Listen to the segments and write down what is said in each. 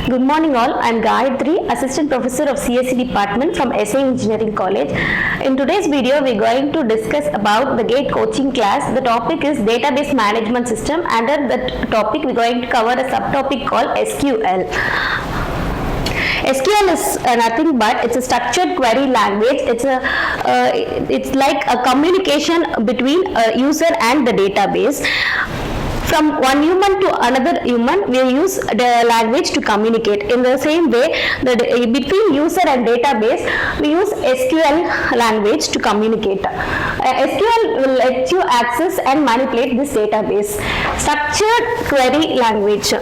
Good morning all, I am Gayatri, Assistant Professor of CSE Department from SA Engineering College. In today's video, we are going to discuss about the GATE coaching class. The topic is Database Management System. Under the topic, we are going to cover a subtopic called SQL. SQL is nothing but it's a structured query language. It's like a communication between a user and the database. From one human to another human, we use the language to communicate. In the same way, between user and database, we use SQL language to communicate. SQL will let you access and manipulate this database. Structured query language.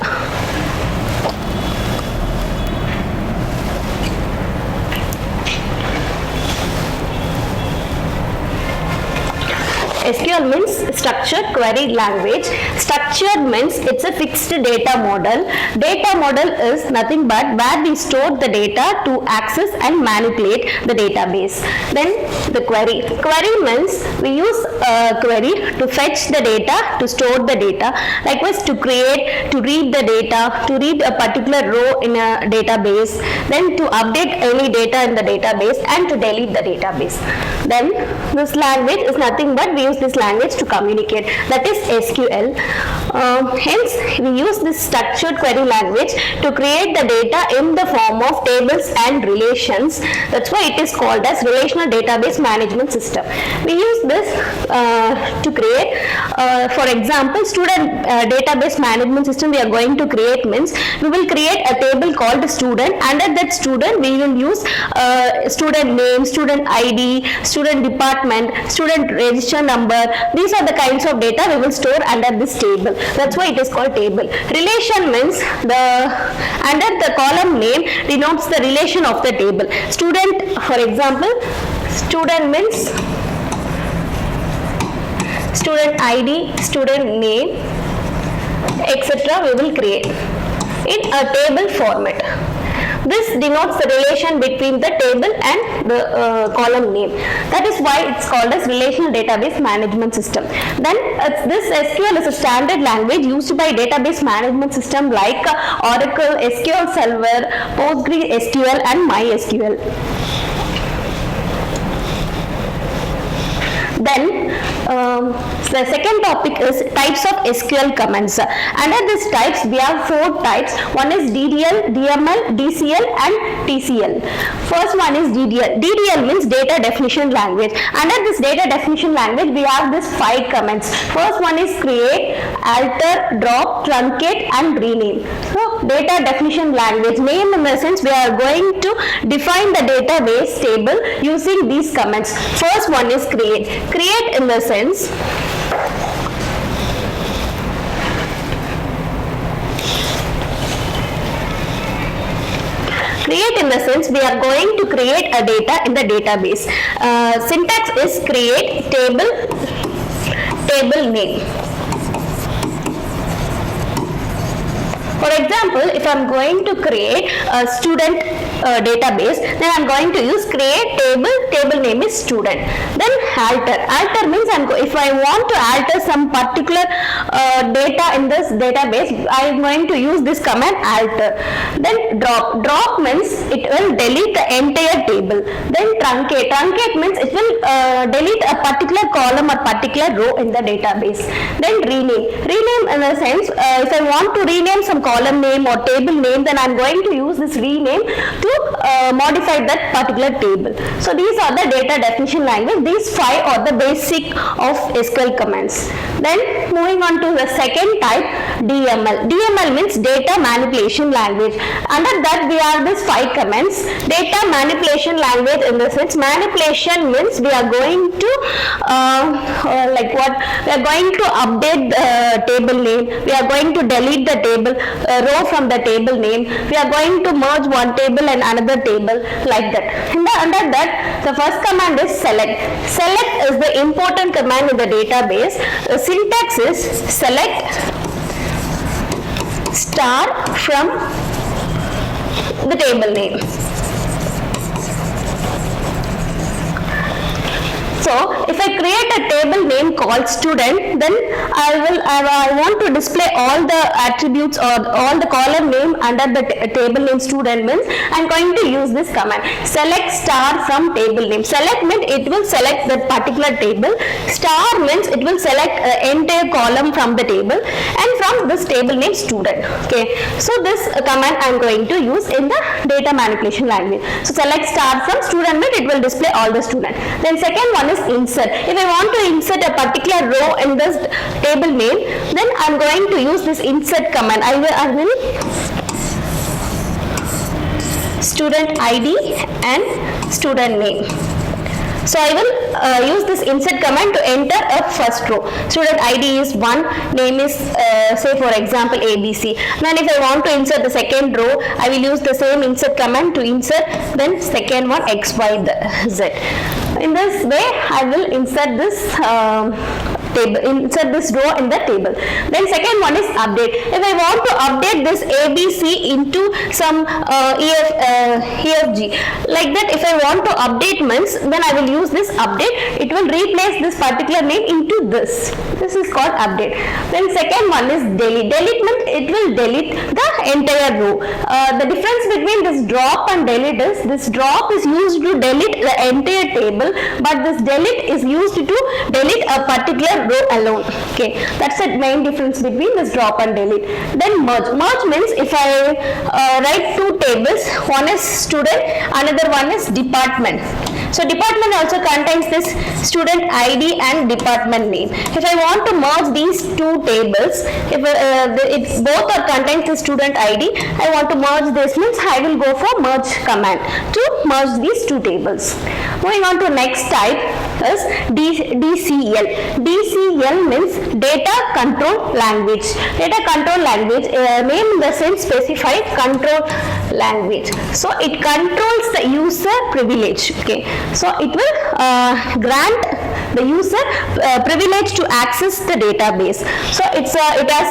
SQL means structured query language. Structured means it's a fixed data model. Data model is nothing but where we store the data to access and manipulate the database. Then the query. Query means we use a query to fetch the data, to store the data. Likewise, to create, to read the data, to read a particular row in a database, then to update any data in the database and to delete the database. Then this language is nothing but we use this language to communicate, that is SQL. Hence we use this structured query language to create the data in the form of tables and relations. That's why it is called as relational database management system. We use this to create, for example, student database management system we are going to create means we will create a table called student. Under that student we will use student name, student ID, student department, student register number. These are the kinds of data we will store under this table. That's why it is called table. Relation means under the column name denotes the relation of the table. Student, for example, student means student ID, student name, etc. we will create in a table format. This denotes the relation between the table and the column name. That is why it's called as relational database management system. Then this SQL is a standard language used by database management system like Oracle, SQL Server, PostgreSQL and MySQL. Then the second topic is types of SQL commands. Under these types we have 4 types. One is DDL, DML, DCL and TCL. First one is DDL. DDL means data definition language. Under this data definition language we have these 5 commands. First one is create, alter, drop, truncate and rename. So data definition language, name in the sense we are going to define the database table using these commands. First one is create. Create in the sense we are going to create a data in the database. Syntax is create table name. For example, if I am going to create a student database, then I am going to use create table name is student. Then alter means if I want to alter some particular data in this database, I am going to use this command alter. Then drop means it will delete the entire table. Then truncate means it will delete a particular column or particular row in the database. Then rename in the sense if I want to rename some column name or table name, then I am going to use this rename to modify that particular table. So these are the data definition language. These 5 are the basic of SQL commands. Then moving on to the second type, DML. DML means data manipulation language. Under that we have these 5 commands. Data manipulation language in the sense manipulation means we are going to we are going to update the table name, we are going to delete the table row from the table name, we are going to merge one table and another table, like that. Under that the first command is select. Select is the important command in the database. The syntax is select star from the table name. So if I create a table name called student, then I want to display all the attributes or all the column name under the table name student means I'm going to use this command, select star from table name. Select means it will select that particular table, star means it will select entire column from the table and from this table name student. Okay, so this command I'm going to use in the data manipulation language. So select star from student means it will display all the student. Then second one is insert. If I want to insert a particular row in this table name, then I'm going to use this insert command. I will student ID and student name. So I will use this insert command to enter a first row. Student ID is 1, name is say for example ABC. Then if I want to insert the second row, I will use the same insert command to insert then second one XYZ. In this way, I will insert this insert this row in the table. Then second one is update. If I want to update this ABC into some EFG, like that, if I want to update means, then I will use this update. It will replace this particular name into this. This is called update. Then second one is delete. Delete means it will delete the entire row. The difference between this drop and delete is this drop is used to delete the entire table, but this delete is used to delete a particular row alone. Okay, that's the main difference between this drop and delete. Then merge. Merge means if I write two tables, one is student, another one is department. So department also contains this student ID and department name. If I want to merge these two tables, if both are contains the student ID, I want to merge this means I will go for merge command to merge these two tables. Moving on to next type is DCL. DCL means data control language. Data control language, name in the sense specified control language. So it controls the user privilege. Okay, so it will grant the user privilege to access the database. So it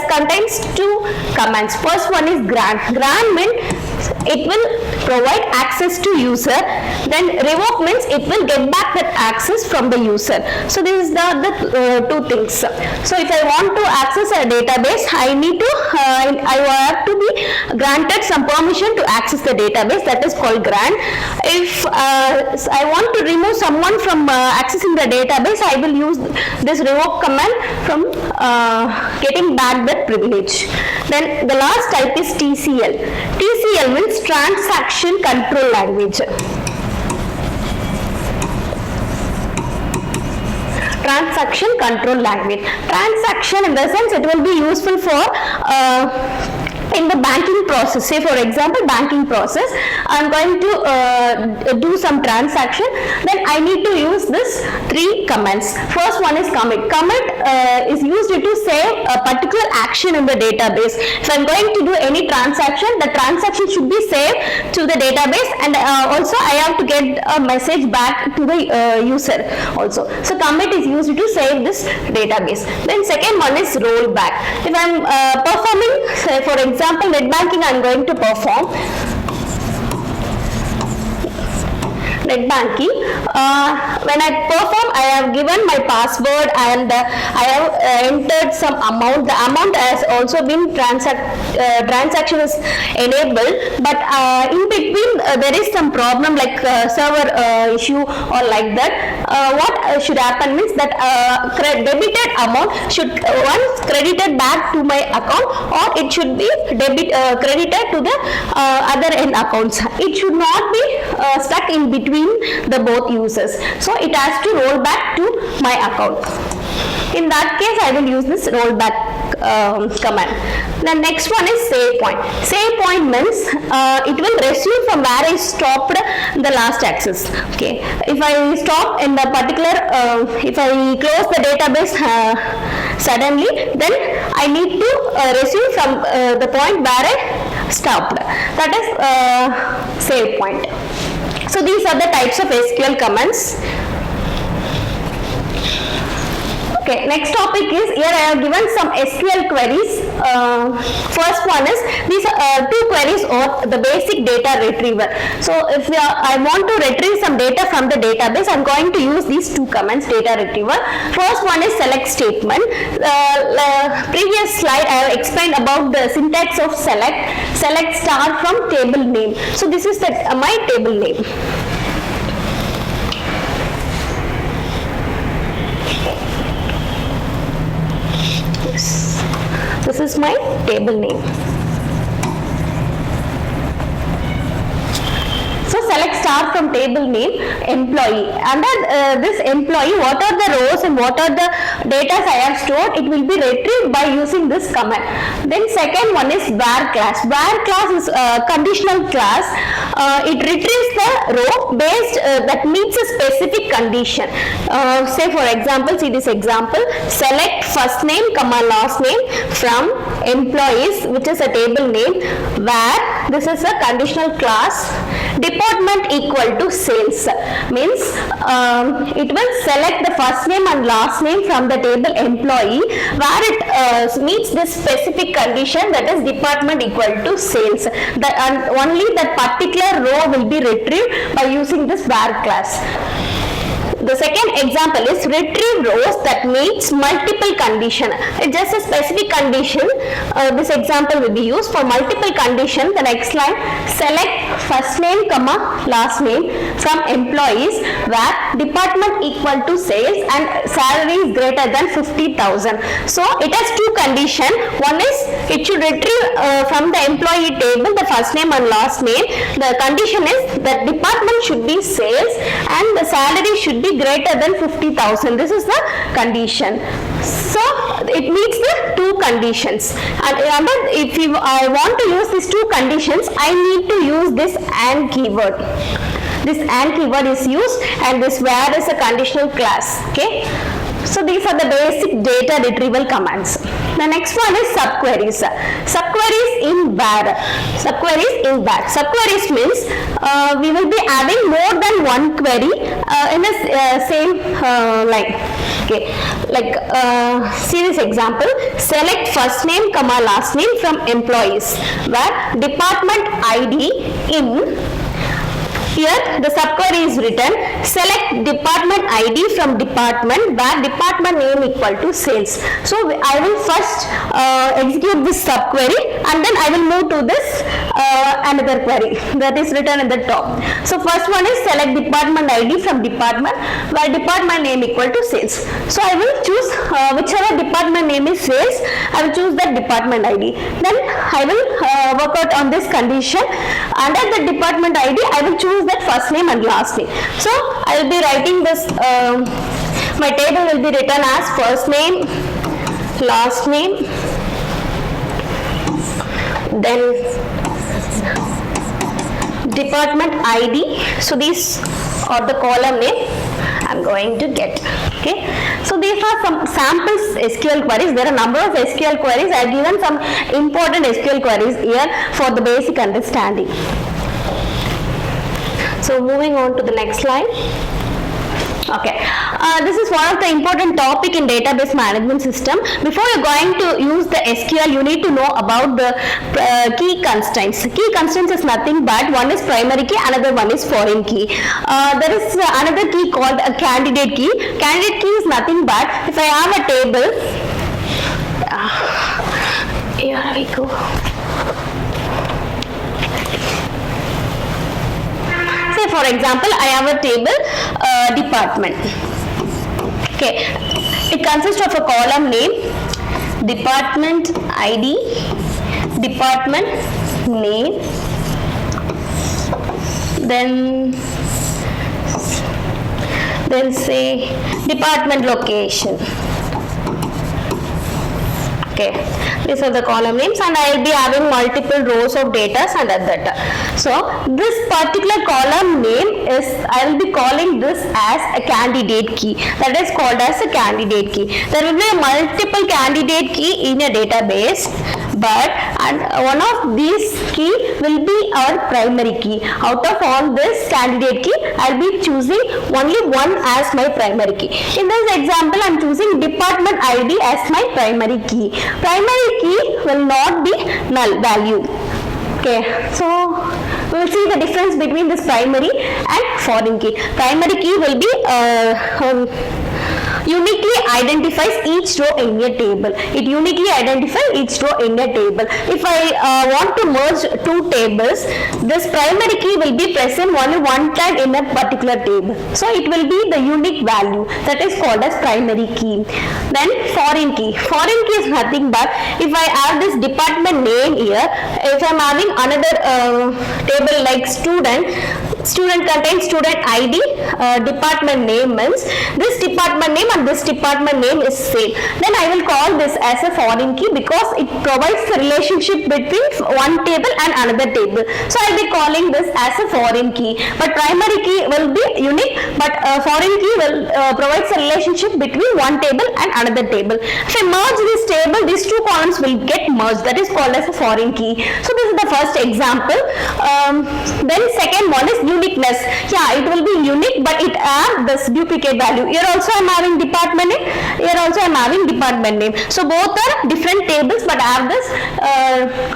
contains two commands. First one is grant. Grant means it will provide access to user. Then revoke means it will get back that access from the user. So this is the two things. So if I want to access a database, I have to be granted some permission to access the database. That is called grant. If I want to remove someone from accessing the database, I will use this revoke command from getting back that privilege. Then the last type is TCL. TCL means transaction control language. Transaction control language. Transaction in the sense it will be useful for in the banking process. Say for example banking process, I am going to do some transaction, then I need to use this three commands. First one is commit. Commit is used to save a particular action in the database. If I am going to do any transaction, the transaction should be saved to the database, and also I have to get a message back to the user also. So commit is used to save this database. Then second one is rollback. If I am performing, say for example net banking, I am going to perform net banking. When I perform, I have given my password and I have entered some amount. The amount has also been transaction is enabled, but in between there is some problem like server issue or like that. What should happen means that debited amount should once credited back to my account, or it should be credited to the other end accounts. It should not be stuck in between the both users. So it has to roll back to my account. In that case, I will use this rollback command. The next one is save point. Save point means it will resume from where I stopped the last access. Okay. If I stop in the particular, if I close the database suddenly, then I need to resume from the point where I stopped. That is save point. So these are the types of SQL commands. Okay. Okay, next topic is, here I have given some SQL queries. First one is, these two queries or the basic data retrieval. So if I want to retrieve some data from the database, I am going to use these two commands, data retrieval. First one is select statement. Previous slide I have explained about the syntax of select star from table name. So this is my table name. This is my table name. So select star from table name employee. Under this employee, what are the rows and what are the data I have stored, it will be retrieved by using this command. Then second one is var class. Var class is a conditional class. It retrieves the row based that meets a specific condition. Say for example, see this example, select first name comma last name from employees, which is a table name, where this is a conditional class, department equal to sales, means it will select the first name and last name from the table employee where it meets this specific condition, that is department equal to sales, and only that particular row will be retrieved by using this var class. The second example is retrieve rows that meets multiple condition. It's just a specific condition. This example will be used for multiple condition. The next line, select first name comma last name from employees where department equal to sales and salary is greater than 50,000. So it has two conditions. One is it should retrieve from the employee table the first name and last name. The condition is that department should be sales and the salary should be greater than 50,000. This is the condition. So it meets the two conditions. And remember, if I want to use these two conditions, I need to use this AND keyword. This AND keyword is used, and this where is a conditional class. Okay. So these are the basic data retrieval commands. The next one is subqueries. Subqueries in var. Subqueries in var. Subqueries means we will be adding more than one query in a same line. Okay, like see this example. Select first name comma last name from employees where department ID in. Here the subquery is written, select department ID from department where department name equal to sales. So I will first execute this subquery and then I will move to this another query that is written at the top. So first one is select department ID from department where department name equal to sales. So I will choose whichever department name is sales, I will choose that department ID. Then I will work out on this condition. Under the department ID, I will choose that first name and last name. So I will be writing this, my table will be written as first name, last name, then department ID. So these are the column name I'm going to get. Okay, so these are some samples SQL queries. There are a number of SQL queries. I have given some important SQL queries here for the basic understanding. So moving on to the next slide. Okay, this is one of the important topic in database management system. Before you're going to use the SQL, you need to know about the key constraints. Key constraints is nothing but one is primary key, another one is foreign key. There is another key called a candidate key. Candidate key is nothing but if I have a table, here we go. Say for example, I have a table department. Okay, it consists of a column name, department ID, department name, then say department location. Okay, these are the column names, and I will be having multiple rows of data under that. So this particular column name is, I will be calling this as a candidate key. That is called as a candidate key. There will be a multiple candidate key in a database but and one of these key will be our primary key. Out of all this candidate key, I'll be choosing only one as my primary key. In this example, I'm choosing department ID as my primary key. Primary key will not be null value. Okay, so we will see the difference between this primary and foreign key. Primary key will be uniquely identifies each row in a table. It uniquely identifies each row in a table. If I want to merge two tables, this primary key will be present only one time in a particular table. So it will be the unique value that is called as primary key. Then foreign key. Foreign key is nothing but if I have this department name here, if I am having another table like student contains student ID, department name means this department name and this department name is same. Then I will call this as a foreign key because it provides the relationship between one table and another table. So I will be calling this as a foreign key. But primary key will be unique, but foreign key will provides a relationship between one table and another table. If I merge this table, these two columns will get merged. That is called as a foreign key. So this is the first example. Then second one is uniqueness. Yeah, it will be unique, but it has this duplicate value. Here also I am having department name. Here also I am having department name. So both are different tables, but have this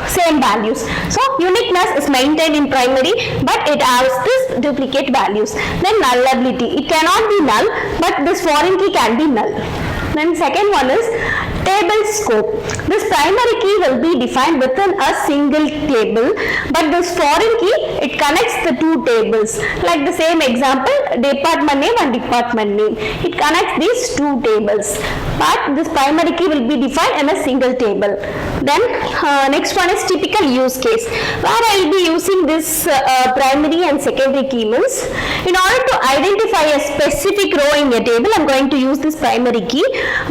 same values. So uniqueness is maintained in primary, but it has this duplicate values. Then nullability. It cannot be null, but this foreign key can be null. Then second one is table scope. This primary key will be defined within a single table, but this foreign key, it connects the two tables. Like the same example, department name and department name. It connects these two tables, but this primary key will be defined in a single table. Then next one is typical use case, where I will be using this primary and secondary key means in order to identify a specific row in a table, I am going to use this primary key.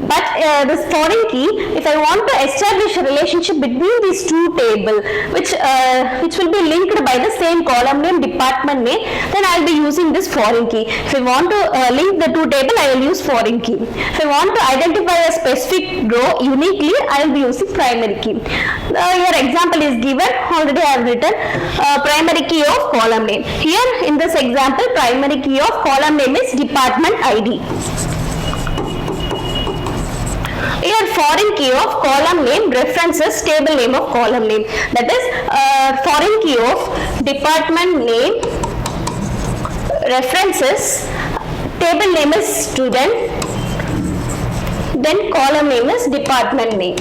But this foreign key, if I want to establish a relationship between these two tables, which will be linked by the same column name, department name, then I will be using this foreign key. If I want to link the two tables, I will use foreign key. If I want to identify a specific row uniquely, I will be using primary key. Your example is given. Already I have written primary key of column name. Here in this example, primary key of column name is department ID. Here foreign key of column name references table name of column name. That is foreign key of department name references table name is student, then column name is department name.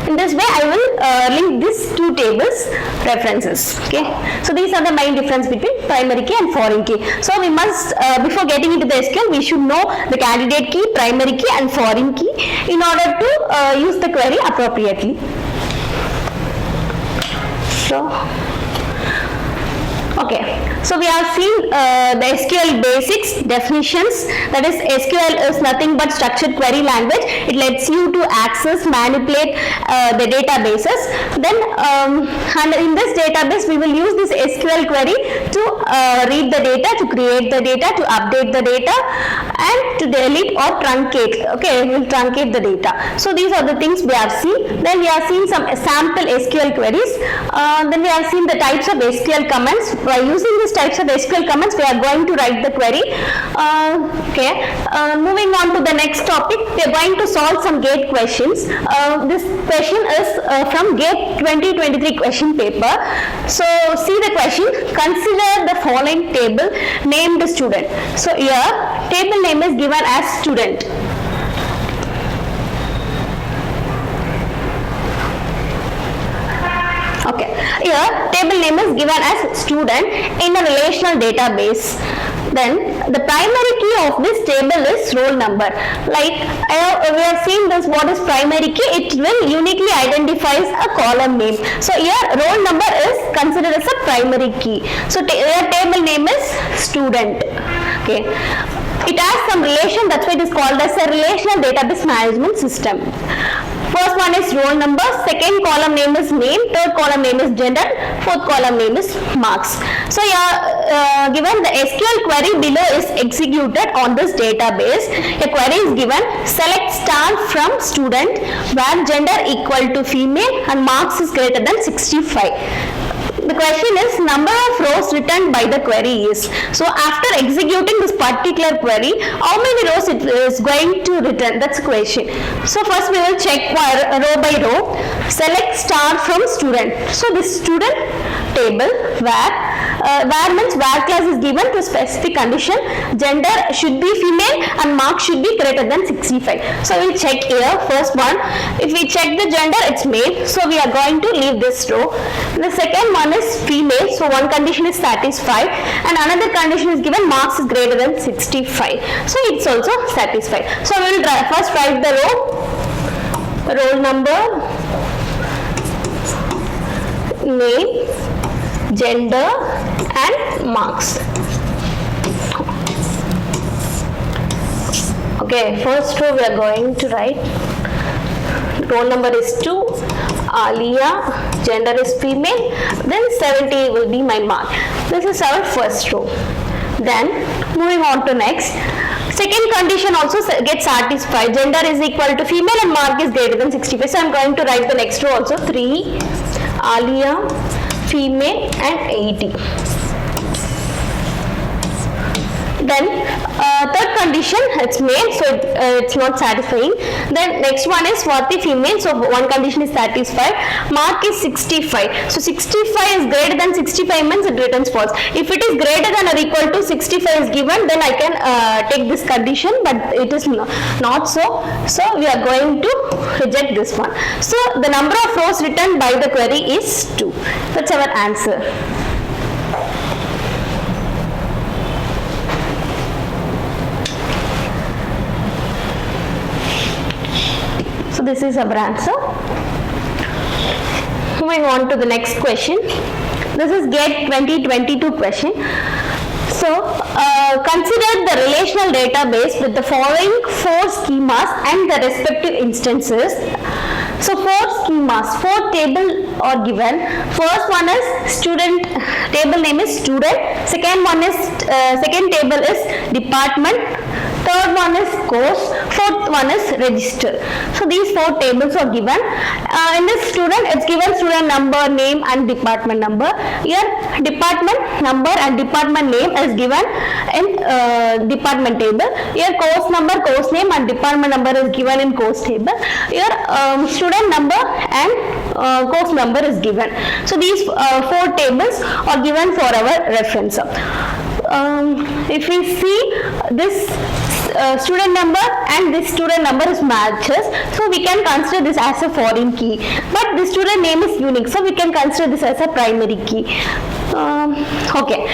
In this way I will link these two tables references. Okay, so these are the main difference between primary key and foreign key. So we must before getting into the SQL, we should know the candidate key, primary key and foreign key in order to use the query appropriately. So okay, so we have seen the SQL basics, definitions. That is, SQL is nothing but structured query language. It lets you to access, manipulate the databases. Then and in this database we will use this SQL query to read the data, to create the data, to update the data and to delete or truncate. Okay, we will truncate the data. So these are the things we have seen. Then we have seen some sample SQL queries. Then we have seen the types of SQL commands. By using these types of SQL commands, we are going to write the query. Moving on to the next topic, we are going to solve some GATE questions. This question is from GATE 2023 question paper. So see the question, consider the following table named student. So here table name is given as student. Okay, here table name is given as student in a relational database. Then the primary key of this table is roll number. Like we have seen this, what is primary key? It will uniquely identifies a column name. So here roll number is considered as a primary key. So here table name is student. Okay, it has some relation, that's why it is called as a relational database management system. First one is roll number, second column name is name, third column name is gender, fourth column name is marks. So given the SQL query below is executed on this database. A query is given, select star from student where gender equal to female and marks is greater than 65. The question is number of rows written by the query is. So after executing this particular query, how many rows it is going to return? That's the question. So first we will check row by row. Select star from student. So this student table where means where class is given to specific condition, gender should be female and mark should be greater than 65. So we'll check here. First one, if we check the gender, it's male, so we are going to leave this row. The second one is female, so one condition is satisfied and another condition is given, marks is greater than 65, so it's also satisfied. So we will first write the roll number, name, gender and marks. Okay, first row we are going to write roll number is 2, Alia, gender is female, then 70 will be my mark. This is our first row. Then moving on to next, second condition also gets satisfied, gender is equal to female and mark is greater than 65. So I am going to write the next row also, 3, Alia, female and 80. Then third condition, it's male, so it's not satisfying. Then next one is Swati, female, so one condition is satisfied. Mark is 65. So 65 is greater than 65 means it returns false. If it is greater than or equal to 65 is given, then I can take this condition, but it is not so. So we are going to reject this one. So the number of rows written by the query is 2. That's our answer. So this is our answer. Moving on to the next question. This is GATE 2022 question. So consider the relational database with the following 4 schemas and the respective instances. So 4 schemas, 4 tables are given. First one is student, table name is student. Second table is department. Third one is course, fourth one is register. So these 4 tables are given. In this student, it's given student number, name and department number. Here department number and department name is given in department table. Here course number, course name and department number is given in course table. Here student number and course number is given. So these 4 tables are given for our reference. If we see this student number and this student number is matches, so we can consider this as a foreign key, but the student name is unique, so we can consider this as a primary key. Okay,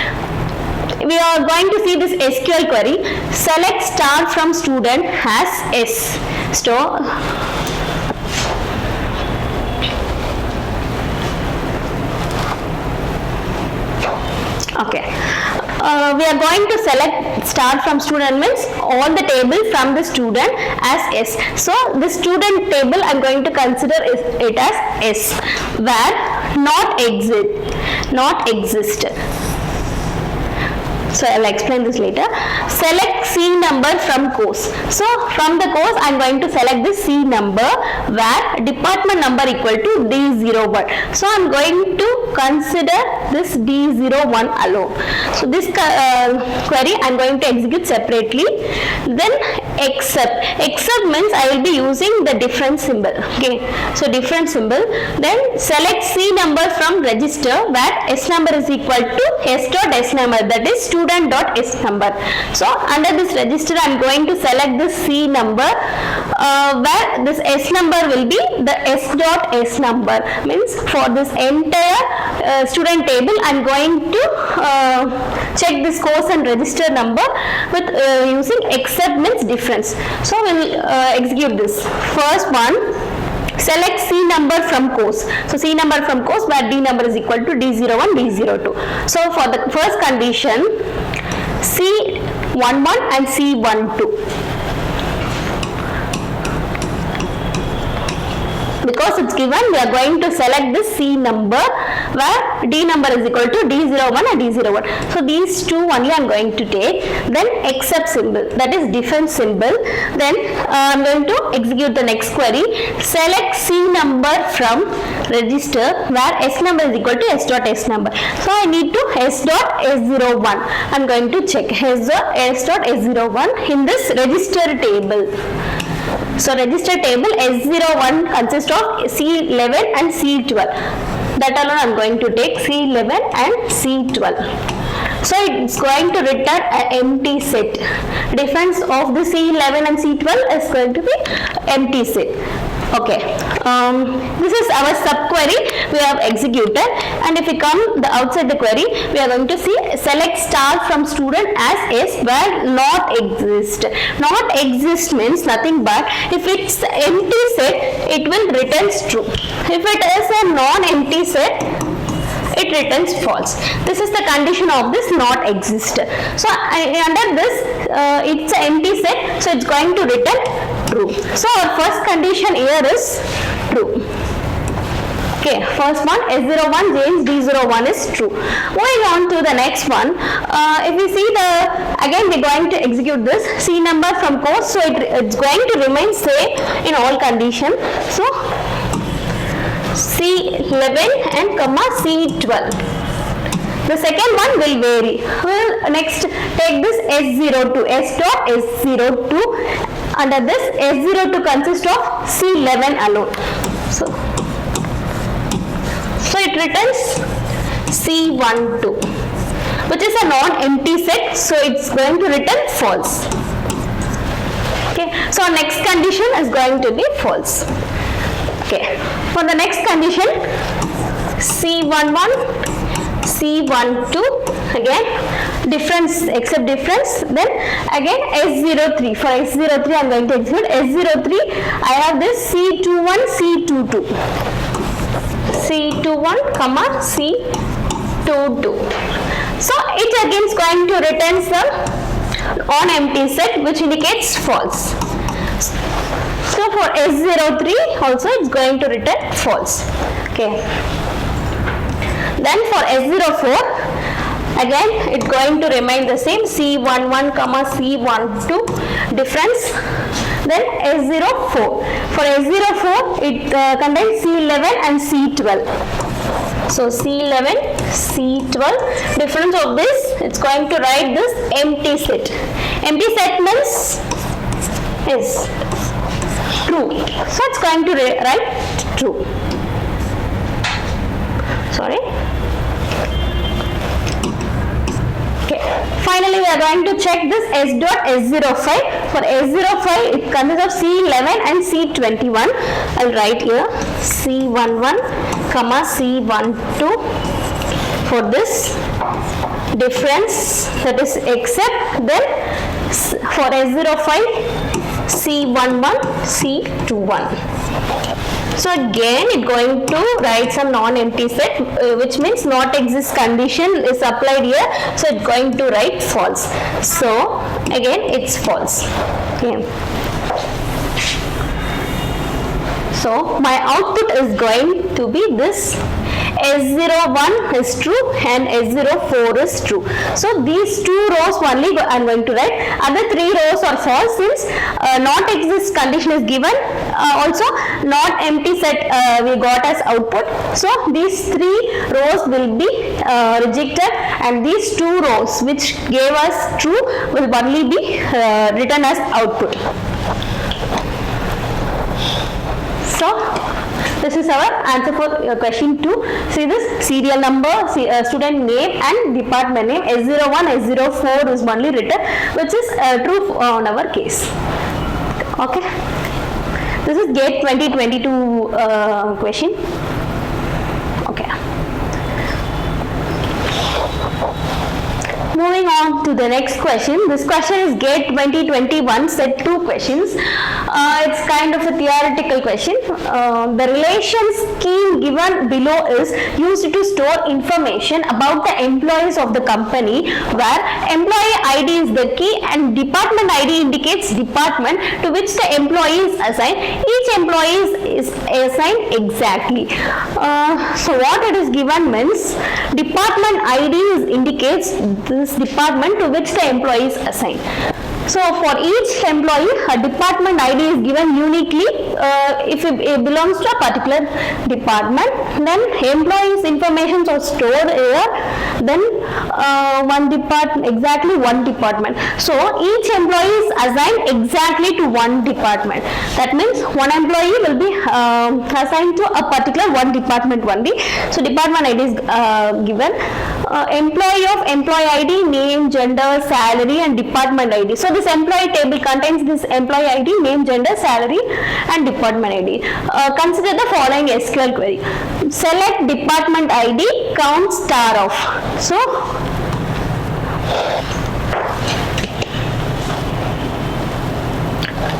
we are going to see this SQL query. Select star from student as S. So okay, we are going to select star from student means all the table from the student as S. So the student table I am going to consider it as S, where not exist. So I will explain this later. Select C number from course. So from the course I am going to select the C number where department number equal to D01. So I am going to consider this D01 alone. So this query I am going to execute separately. Then except means I will be using the different symbol. Okay, so different symbol. Then select C number from register where S number is equal to S.S number, that is student.S number. So under this register I am going to select this C number where this S number will be the S.S number, means for this entire student table I am going to check this course and register number with using except means difference. So we will execute this. First one, select C number from course. So C number from course where D number is equal to D01, D02. So for the first condition, C11 and C12. because it's given, we are going to select this C number where D number is equal to D01 and D01. So these two only I am going to take. Then except symbol, that is different symbol. Then I am going to execute the next query. Select C number from register where S number is equal to S dot S number. So I need to S dot S01. I am going to check S dot S01 in this register table. So register table S01 consists of C11 and C12. That alone I am going to take C11 and C12. So it's going to return an empty set. Difference of the C11 and C12 is going to be empty set. Okay, this is our subquery we have executed, and if we come outside the query, we are going to see select star from student as S where not exist. Not exist means nothing but if it's empty set, it will return true. If it is a non-empty set, it returns false. This is the condition of this not exist. So under this, it's an empty set, so it's going to return true. So our first condition here is true. Okay, first one S01 James D01 is true. Moving on to the next one, if we see again we're going to execute this C number from course, so it's going to remain same in all conditions. So C11 and comma C12. The second one will vary. We'll next take this S02, S dot S02. Under this, S02 consists of C11 alone. So it returns C12, which is a non-empty set, so it's going to return false. Okay, so next condition is going to be false. Okay, for the next condition, C11, C12, again difference except difference, then again S03. For S03 I am going to execute S03. I have this C21, C22, C21 comma C22. So it again is going to return some on empty set which indicates false. So for S03 also it's going to return false. Okay. Then for S04, again it's going to remain the same, C11 comma C12 difference. Then S04. For S04 it contains C11 and C12. So C11, C12, difference of this, it's going to write this empty set. Empty set means is true. So it's going to write true. Sorry. Okay. Finally, we are going to check this S dot S05. For S05, it consists of C11 and C21. I'll write here C11, comma C12. For this difference, that is except, then for S05, C11, C21. So again it's going to write some non-empty set, which means not exist condition is applied here, so it's going to write false. So again it's false. Okay. So my output is going to be this. S01 is true and S04 is true. So these two rows only I am going to write. Other three rows are false since not exist condition is given. Also not empty set we got as output. So these three rows will be rejected, and these two rows which gave us true will only be written as output. So this is our answer for question 2. See this serial number, student name and department name. S01, S04 is only written, which is true on our case. Okay. This is GATE 2022 question. Okay. Moving on to the next question. This question is GATE 2021 set 2 questions. It's kind of a theoretical question. The relation scheme given below is used to store information about the employees of the company, where employee ID is the key and department ID indicates department to which the employee is assigned. Each employee is assigned exactly. So what it is given means department ID indicates this department to which the employee is assigned. So for each employee, a department ID is given uniquely if it belongs to a particular department. Then employees' information are stored here. Then exactly one department. So each employee is assigned exactly to one department. That means one employee will be assigned to a particular one department only. So department ID is given. Employee of employee ID, name, gender, salary and department ID. So this employee table contains this employee ID, name, gender, salary and department ID. Consider the following SQL query. Select department ID, count star of.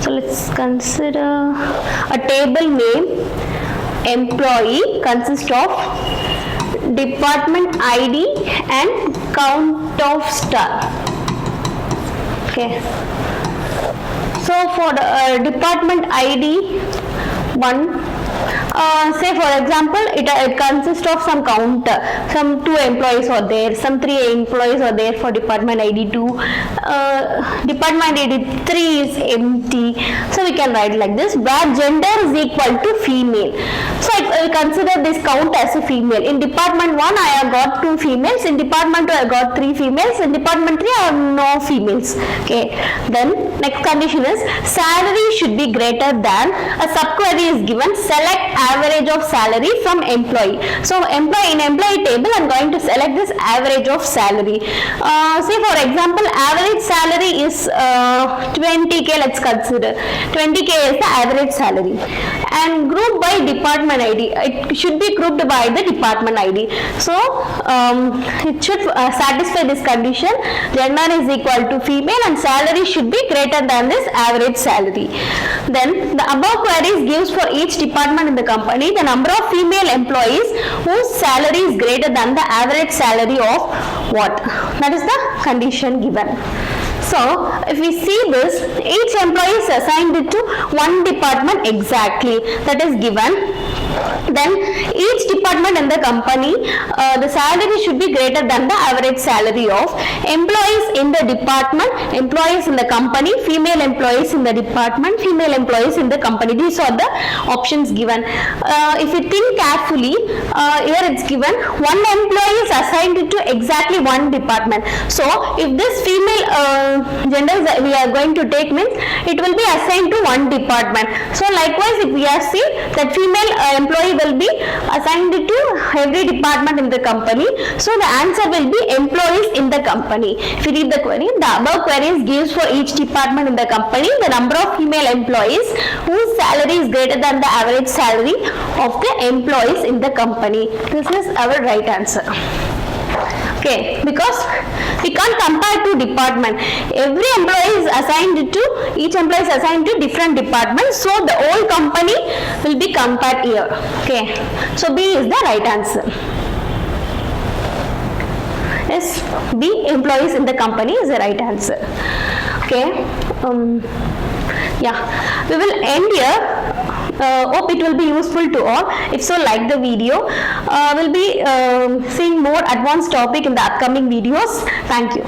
So let's consider a table name employee consists of department ID and count of star. Okay. So for the department ID 1, say for example it consists of some counter, some 2 employees are there, some 3 employees are there for department ID 2, department ID 3 is empty. So we can write like this, where gender is equal to female. So I will consider this count as a female. In department 1 I have got 2 females, in department 2 I got 3 females, in department 3 I have no females. Okay. Then next condition is salary should be greater than, a subquery is given, select average of salary from employee. So in employee table I am going to select this average of salary. Say for example average salary is 20k, let's consider 20k is the average salary, and group by department ID. It should be grouped by the department ID. So it should satisfy this condition. Gender is equal to female and salary should be greater than this average salary. Then the above queries gives for each department in the company the number of female employees whose salary is greater than the average salary of what? That is the condition given. So if we see this, each employee is assigned to one department exactly, that is given. Then each department in the company, the salary should be greater than the average salary of employees in the department, employees in the company, female employees in the department, female employees in the company. These are the options given. If you think carefully, here it's given one employee is assigned to exactly one department. So if this female gender we are going to take means it will be assigned to one department. So likewise if we are see that female employee will be assigned to every department in the company. So the answer will be employees in the company. If you read the query, the above queries gives for each department in the company the number of female employees whose salary is greater than the average salary of the employees in the company. This is our right answer. Okay, because we can't compare two departments. Every employee is assigned to, each employee is assigned to different departments. So the whole company will be compared here. Okay, so B is the right answer. Yes, B, employees in the company is the right answer. Okay, yeah, we will end here. Hope it will be useful to all. If so, like the video. We'll be seeing more advanced topic in the upcoming videos. Thank you.